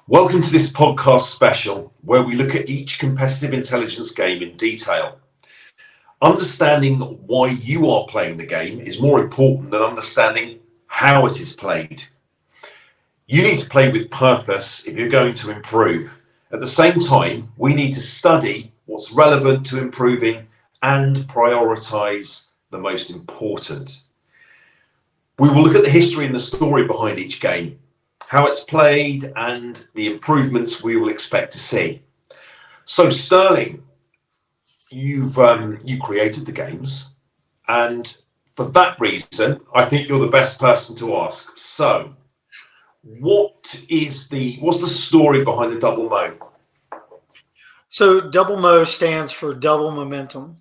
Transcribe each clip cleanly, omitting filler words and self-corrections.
Welcome to this podcast special where we look at each competitive intelligence game in detail. Understanding why you are playing the game is more important than understanding how it is played. You need to play with purpose if you're going to improve. At the same time, we need to study what's relevant to improving and prioritize the most important. We will look at the history and the story behind each game, how it's played, and the improvements we will expect to see. So, Styrling, you created the games, and for that reason, I think you're the best person to ask. So, what's the story behind the double mo? So double mo stands for double momentum.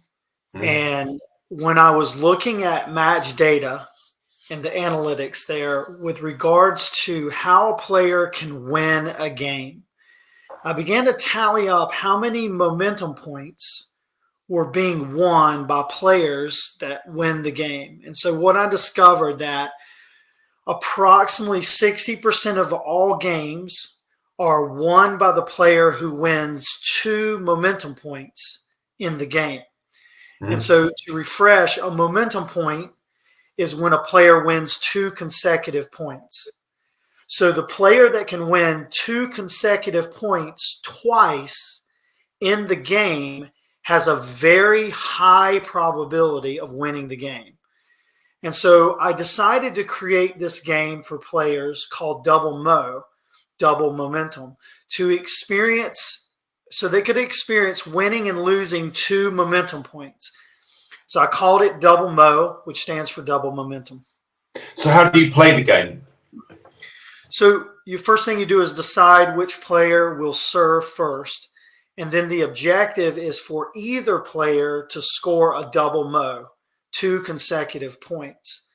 And when I was looking at match data and the analytics there with regards to how a player can win a game, I began to tally up how many momentum points were being won by players that win the game. And so what I discovered that approximately 60% of all games are won by the player who wins 2 momentum points in the game. And so to refresh, a momentum point is when a player wins 2 consecutive points. So the player that can win 2 consecutive points twice in the game has a very high probability of winning the game. And so I decided to create this game for players called double mo, double momentum, to experience, so they could experience winning and losing 2 momentum points. So I called it double mo, which stands for double momentum. So how do you play the game? So the first thing you do is decide which player will serve first. And then the objective is for either player to score a double mo, 2 consecutive points,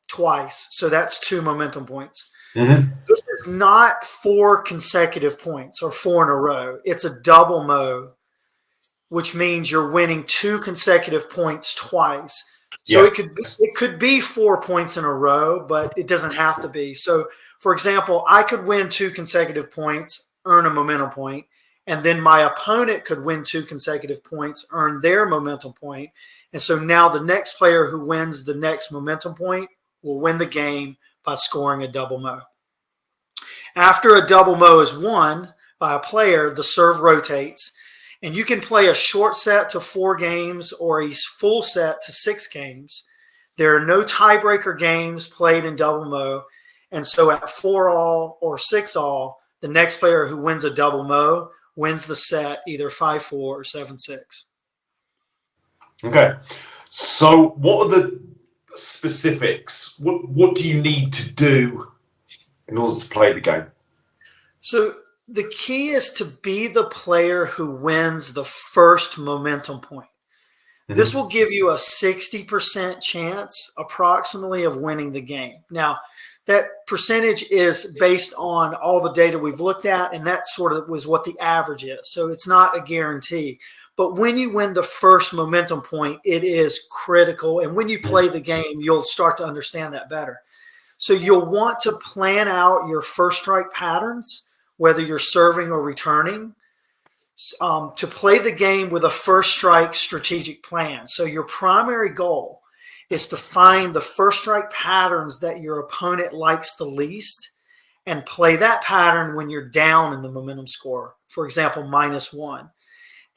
twice. So that's 2 momentum points. This is not 4 consecutive points or 4 in a row. It's a double mo, which means you're winning 2 consecutive points twice. So Yes. it could be 4 points in a row, but it doesn't have to be. So, for example, I could win 2 consecutive points, earn a momentum point, and then my opponent could win 2 consecutive points, earn their momentum point. And so now the next player who wins the next momentum point will win the game by scoring a double mo. After a double mo is won by a player, the serve rotates, and you can play a short set to 4 games or a full set to 6 games. There are no tiebreaker games played in double mo, and so at 4-all or 6-all, the next player who wins a double mo wins the set either 5-4 or 7-6. Okay. So what are the specifics? What do you need to do in order to play the game? So the key is to be the player who wins the first momentum point. This will give you a 60% chance approximately of winning the game. Now, that percentage is based on all the data we've looked at, and that sort of was what the average is. So it's not a guarantee. But when you win the first momentum point, it is critical. And when you play the game, you'll start to understand that better. So you'll want to plan out your first strike patterns, whether you're serving or returning, to play the game with a first strike strategic plan. So your primary goal is to find the first strike patterns that your opponent likes the least and play that pattern when you're down in the momentum score, for example, -1.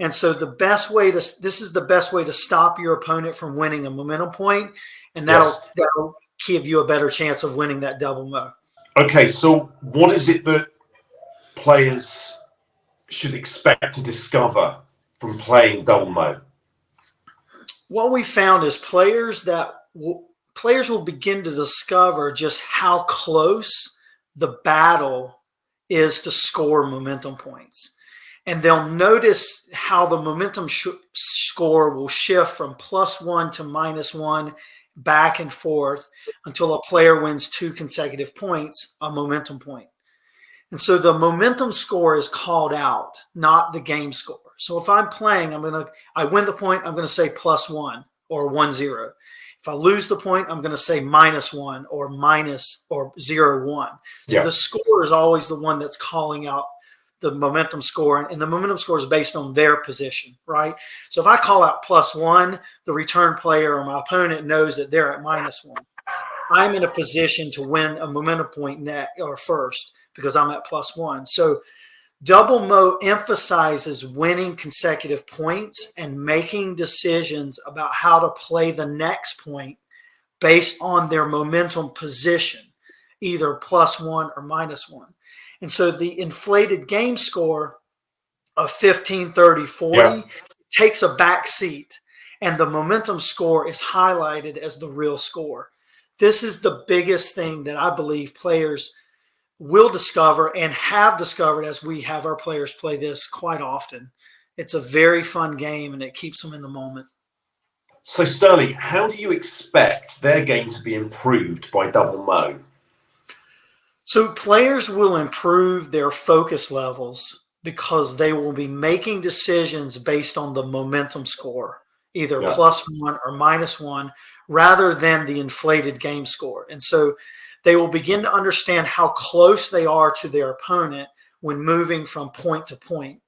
And so this is the best way to stop your opponent from winning a momentum point, and that'll give you a better chance of winning that double mo. Okay, so what is it that players should expect to discover from playing double mo? What we found is players will begin to discover just how close the battle is to score momentum points. And they'll notice how the momentum score will shift from +1 to -1 back and forth until a player wins 2 consecutive points, a momentum point. And so the momentum score is called out, not the game score. So if I'm playing, I win the point, I'm going to say +1 or 1-0. If I lose the point, I'm going to say -1 or minus or 0-1. So the score is always the one that's calling out the momentum score, and the momentum score is based on their position, right? So if I call out +1, the return player or my opponent knows that they're at -1. I'm in a position to win a momentum point net or first because I'm at +1. So Double Mo emphasizes winning consecutive points and making decisions about how to play the next point based on their momentum position, either +1 or -1. And so the inflated game score of 15, 30, 40 takes a back seat, and the momentum score is highlighted as the real score. This is the biggest thing that I believe players will discover and have discovered as we have our players play this quite often. It's a very fun game, and it keeps them in the moment. So, Styrling, how do you expect their game to be improved by Double Mo? So players will improve their focus levels because they will be making decisions based on the momentum score, either +1 or -1, rather than the inflated game score. And so they will begin to understand how close they are to their opponent when moving from point to point.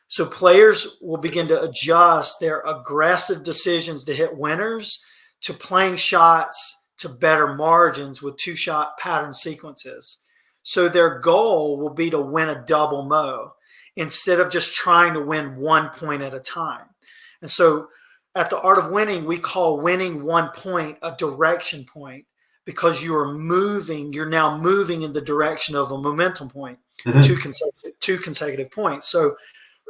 So players will begin to adjust their aggressive decisions to hit winners to playing shots to better margins with two-shot pattern sequences. So their goal will be to win a double mo instead of just trying to win 1 point at a time. And so at the Art of Winning, we call winning 1 point a direction point because you're now moving in the direction of a momentum point, two consecutive points. So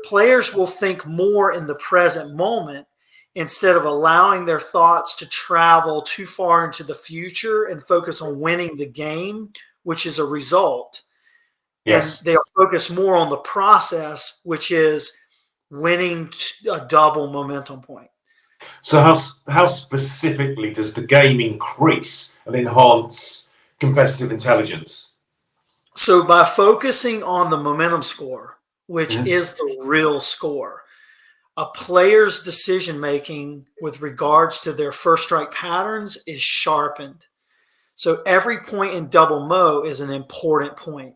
players will think more in the present moment instead of allowing their thoughts to travel too far into the future and focus on winning the game, which is a result. Yes. And they'll focus more on the process, which is winning a double momentum point. So how specifically does the game increase and enhance competitive intelligence? So by focusing on the momentum score, which is the real score, a player's decision-making with regards to their first strike patterns is sharpened. So every point in double mo is an important point.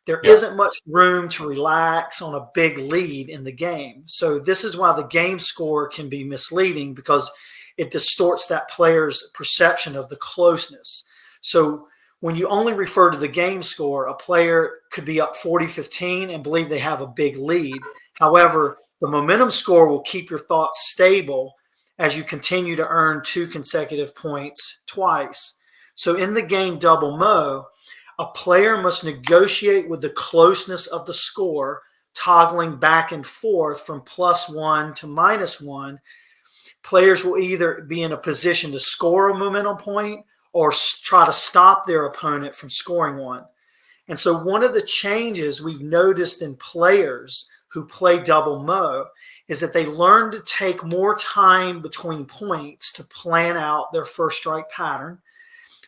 There isn't much room to relax on a big lead in the game. So this is why the game score can be misleading because it distorts that player's perception of the closeness. So when you only refer to the game score, a player could be up 40-15 and believe they have a big lead. However, the momentum score will keep your thoughts stable as you continue to earn 2 consecutive points twice. So in the game double mo, a player must negotiate with the closeness of the score, toggling back and forth from +1 to -1. Players will either be in a position to score a momentum point or try to stop their opponent from scoring one. And so one of the changes we've noticed in players who play double mo is that they learn to take more time between points to plan out their first strike pattern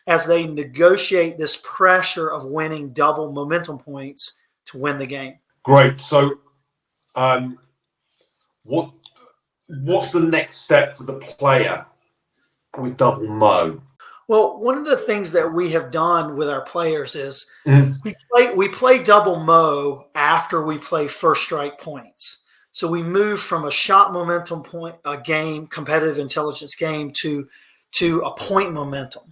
as they negotiate this pressure of winning double momentum points to win the game. Great. So what's the next step for the player with double mo? Well, one of the things that we have done with our players is we play double mo after we play first strike points. So we move from a shot momentum point, a game, competitive intelligence game to a point momentum.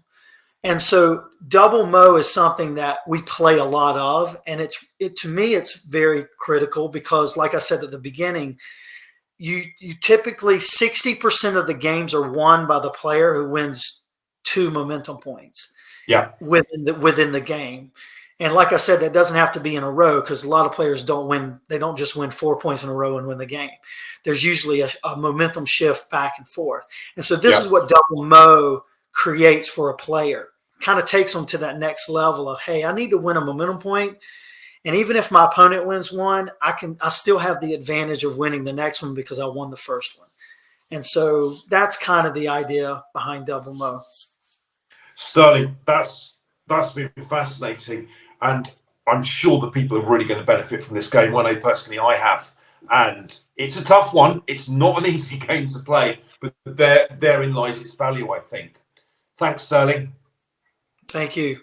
And so double mo is something that we play a lot of, and to me it's very critical because, like I said at the beginning, you typically 60% of the games are won by the player who wins 2 momentum points. Within the game. And like I said, that doesn't have to be in a row because a lot of players don't win. They don't just win 4 points in a row and win the game. There's usually a momentum shift back and forth. And so this is what double mo creates for a player. Kind of takes them to that next level of, hey, I need to win a momentum point. And even if my opponent wins one, I still have the advantage of winning the next one because I won the first one. And so that's kind of the idea behind double mo. Styrling, that's been fascinating, and I'm sure that people are really going to benefit from this game. I know personally I have, and it's a tough one. It's not an easy game to play, but therein lies its value, I think. Thanks, Styrling. Thank you.